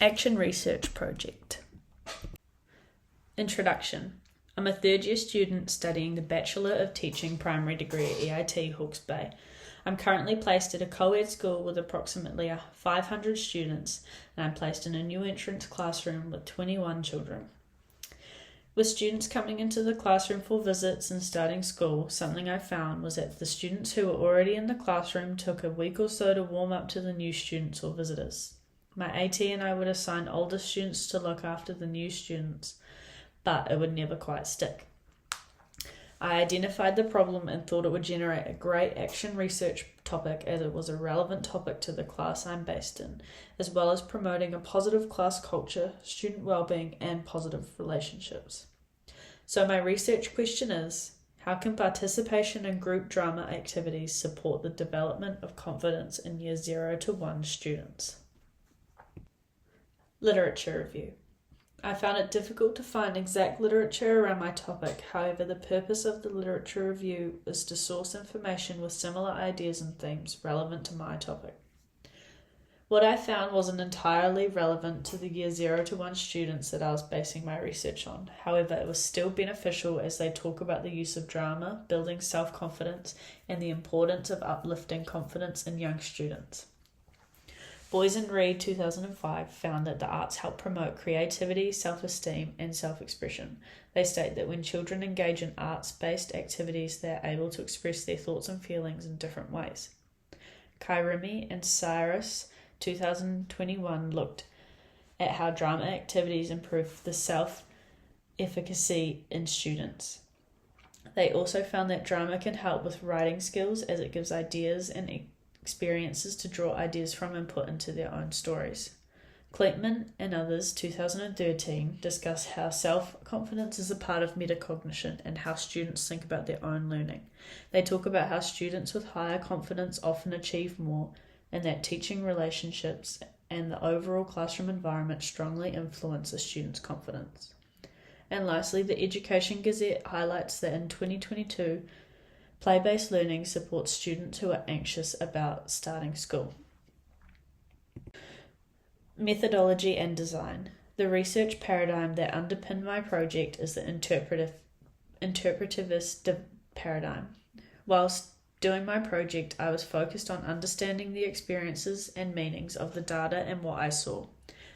Action Research Project. Introduction. I'm a third-year student studying the Bachelor of Teaching primary degree at EIT Hawke's Bay. I'm currently placed at a co-ed school with approximately 500 students, and I'm placed in a new entrance classroom with 21 children. With students coming into the classroom for visits and starting school, something I found was that the students who were already in the classroom took a week or so to warm up to the new students or visitors. My AT and I would assign older students to look after the new students, but it would never quite stick. I identified the problem and thought it would generate a great action research topic, as it was a relevant topic to the class I'm based in, as well as promoting a positive class culture, student well-being, and positive relationships. So my research question is, how can participation in group drama activities support the development of confidence in Year 0 to 1 students? Literature review. I found it difficult to find exact literature around my topic. However, the purpose of the literature review is to source information with similar ideas and themes relevant to my topic. What I found wasn't entirely relevant to the Year 0 to 1 students that I was basing my research on. However, it was still beneficial as they talk about the use of drama, building self-confidence, and the importance of uplifting confidence in young students. Boys and Reed 2005 found that the arts help promote creativity, self-esteem, and self-expression. They state that when children engage in arts-based activities, they are able to express their thoughts and feelings in different ways. Kairimi and Cyrus 2021 looked at how drama activities improve the self-efficacy in students. They also found that drama can help with writing skills, as it gives ideas and experiences to draw ideas from and put into their own stories. Kleitman and others 2013 discuss how self-confidence is a part of metacognition and how students think about their own learning. They talk about how students with higher confidence often achieve more, and that teaching relationships and the overall classroom environment strongly influence a student's confidence. And lastly, the Education Gazette highlights that in 2022, play-based learning supports students who are anxious about starting school. Methodology and design. The research paradigm that underpinned my project is the interpretivist paradigm. Whilst doing my project, I was focused on understanding the experiences and meanings of the data and what I saw.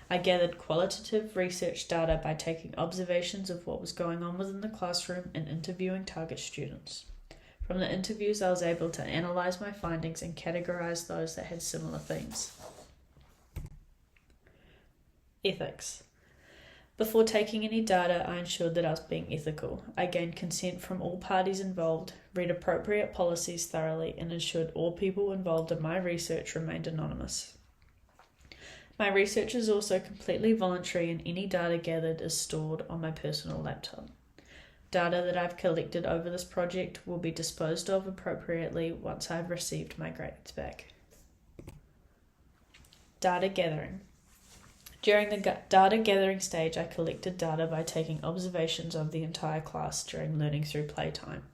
I gathered qualitative research data by taking observations of what was going on within the classroom and interviewing target students. From the interviews, I was able to analyze my findings and categorize those that had similar themes. Ethics. Before taking any data, I ensured that I was being ethical. I gained consent from all parties involved, read appropriate policies thoroughly, and ensured all people involved in my research remained anonymous. My research is also completely voluntary, and any data gathered is stored on my personal laptop. Data that I've collected over this project will be disposed of appropriately once I've received my grades back. Data gathering. During the data gathering stage, I collected data by taking observations of the entire class during learning through playtime.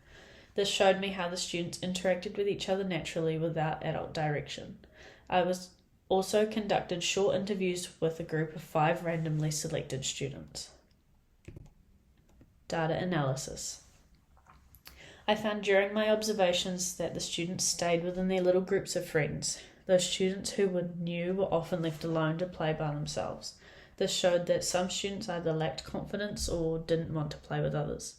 This showed me how the students interacted with each other naturally without adult direction. I also conducted short interviews with a group of 5 randomly selected students. Data analysis. I found during my observations that the students stayed within their little groups of friends. Those students who were new were often left alone to play by themselves. This showed that some students either lacked confidence or didn't want to play with others.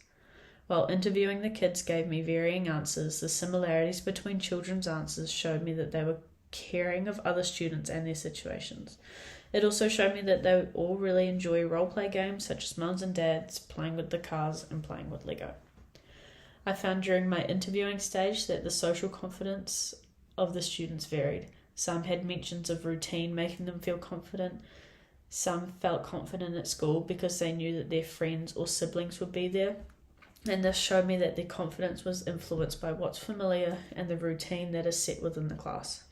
While interviewing the kids gave me varying answers, the similarities between children's answers showed me that they were caring of other students and their situations. It also showed me that they all really enjoy role-play games such as Mums and Dads, playing with the cars, and playing with Lego. I found during my interviewing stage that the social confidence of the students varied. Some had mentions of routine making them feel confident. Some felt confident at school because they knew that their friends or siblings would be there. And this showed me that their confidence was influenced by what's familiar and the routine that is set within the class.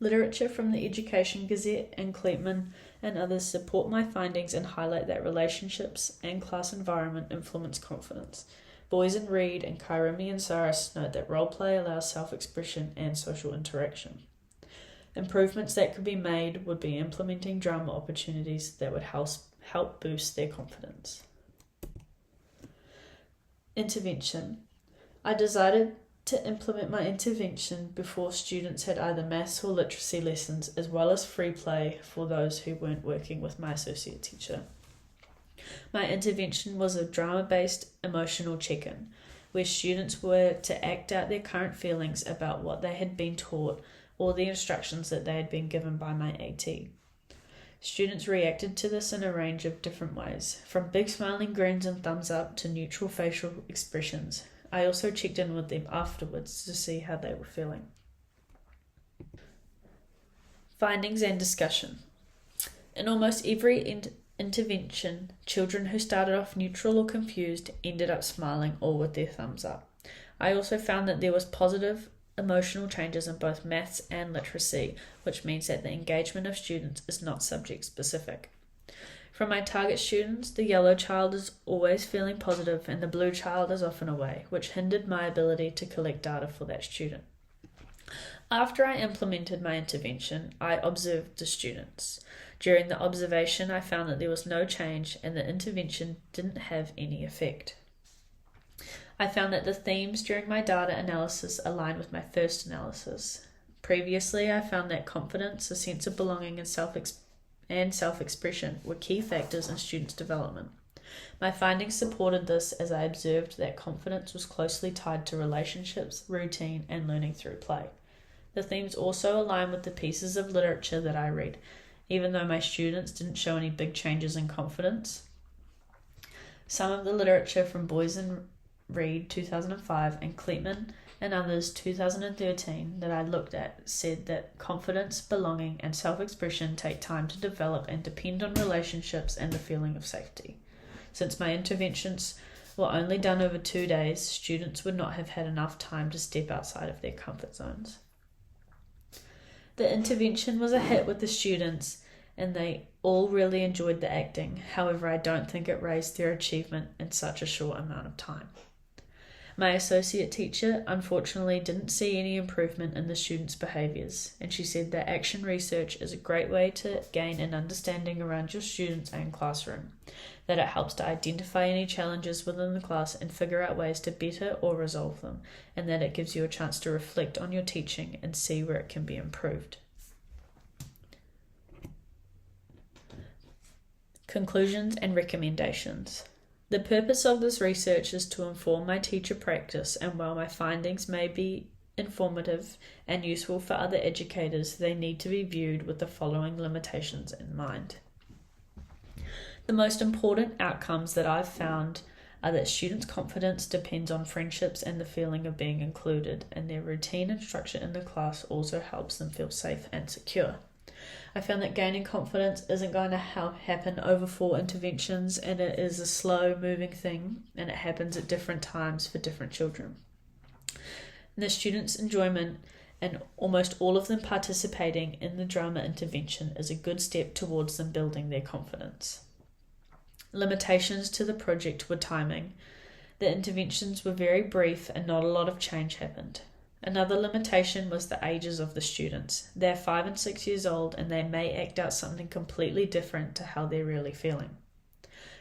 Literature from the Education Gazette and Kleitman and others support my findings and highlight that relationships and class environment influence confidence. Boys and Reed and Kairimi and Cyrus note that role play allows self-expression and social interaction. Improvements that could be made would be implementing drama opportunities that would help boost their confidence. Intervention. I decided to implement my intervention before students had either maths or literacy lessons, as well as free play for those who weren't working with my associate teacher. My intervention was a drama-based emotional check-in, where students were to act out their current feelings about what they had been taught or the instructions that they had been given by my AT. Students reacted to this in a range of different ways, from big smiling grins and thumbs up to neutral facial expressions. I also checked in with them afterwards to see how they were feeling. Findings and discussion. In almost every intervention, children who started off neutral or confused ended up smiling or with their thumbs up. I also found that there was positive emotional changes in both maths and literacy, which means that the engagement of students is not subject specific. From my target students, the yellow child is always feeling positive and the blue child is often away, which hindered my ability to collect data for that student. After I implemented my intervention, I observed the students. During the observation, I found that there was no change and the intervention didn't have any effect. I found that the themes during my data analysis aligned with my first analysis. Previously, I found that confidence, a sense of belonging, and self-expression were key factors in students' development. My findings supported this as I observed that confidence was closely tied to relationships, routine, and learning through play. The themes also align with the pieces of literature that I read, even though my students didn't show any big changes in confidence. Some of the literature from Boys and Reed 2005 and Kleitman and others 2013 that I looked at said that confidence, belonging, and self-expression take time to develop and depend on relationships and the feeling of safety. Since my interventions were only done over 2 days, students would not have had enough time to step outside of their comfort zones. The intervention was a hit with the students and they all really enjoyed the acting. However, I don't think it raised their achievement in such a short amount of time. My associate teacher unfortunately didn't see any improvement in the students' behaviours, and she said that action research is a great way to gain an understanding around your students and classroom, that it helps to identify any challenges within the class and figure out ways to better or resolve them, and that it gives you a chance to reflect on your teaching and see where it can be improved. Conclusions and recommendations. The purpose of this research is to inform my teacher practice, and while my findings may be informative and useful for other educators, they need to be viewed with the following limitations in mind. The most important outcomes that I've found are that students' confidence depends on friendships and the feeling of being included, and their routine and structure in the class also helps them feel safe and secure. I found that gaining confidence isn't going to happen over 4 interventions, and it is a slow moving thing, and it happens at different times for different children. And the students' enjoyment and almost all of them participating in the drama intervention is a good step towards them building their confidence. Limitations to the project were timing. The interventions were very brief and not a lot of change happened. Another limitation was the ages of the students. They're 5 and 6 years old and they may act out something completely different to how they're really feeling.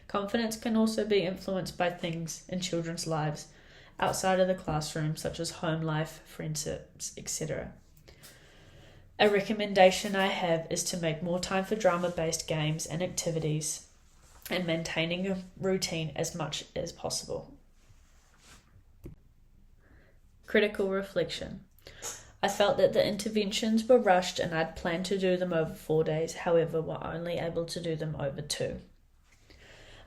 Confidence can also be influenced by things in children's lives outside of the classroom, such as home life, friendships, etc. A recommendation I have is to make more time for drama-based games and activities and maintaining a routine as much as possible. Critical reflection. I felt that the interventions were rushed and I'd planned to do them over 4 days, however, were only able to do them over 2.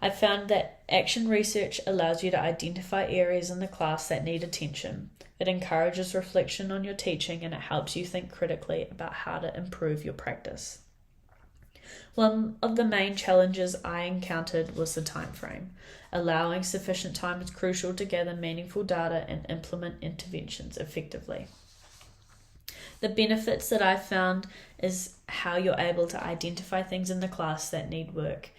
I found that action research allows you to identify areas in the class that need attention. It encourages reflection on your teaching and it helps you think critically about how to improve your practice. One of the main challenges I encountered was the time frame. Allowing sufficient time is crucial to gather meaningful data and implement interventions effectively. The benefits that I found is how you're able to identify things in the class that need work.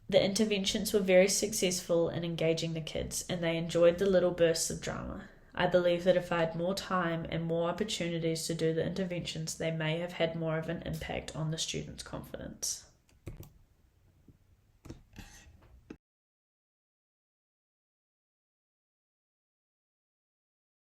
The interventions were very successful in engaging the kids and they enjoyed the little bursts of drama. I believe that if I had more time and more opportunities to do the interventions, they may have had more of an impact on the students' confidence.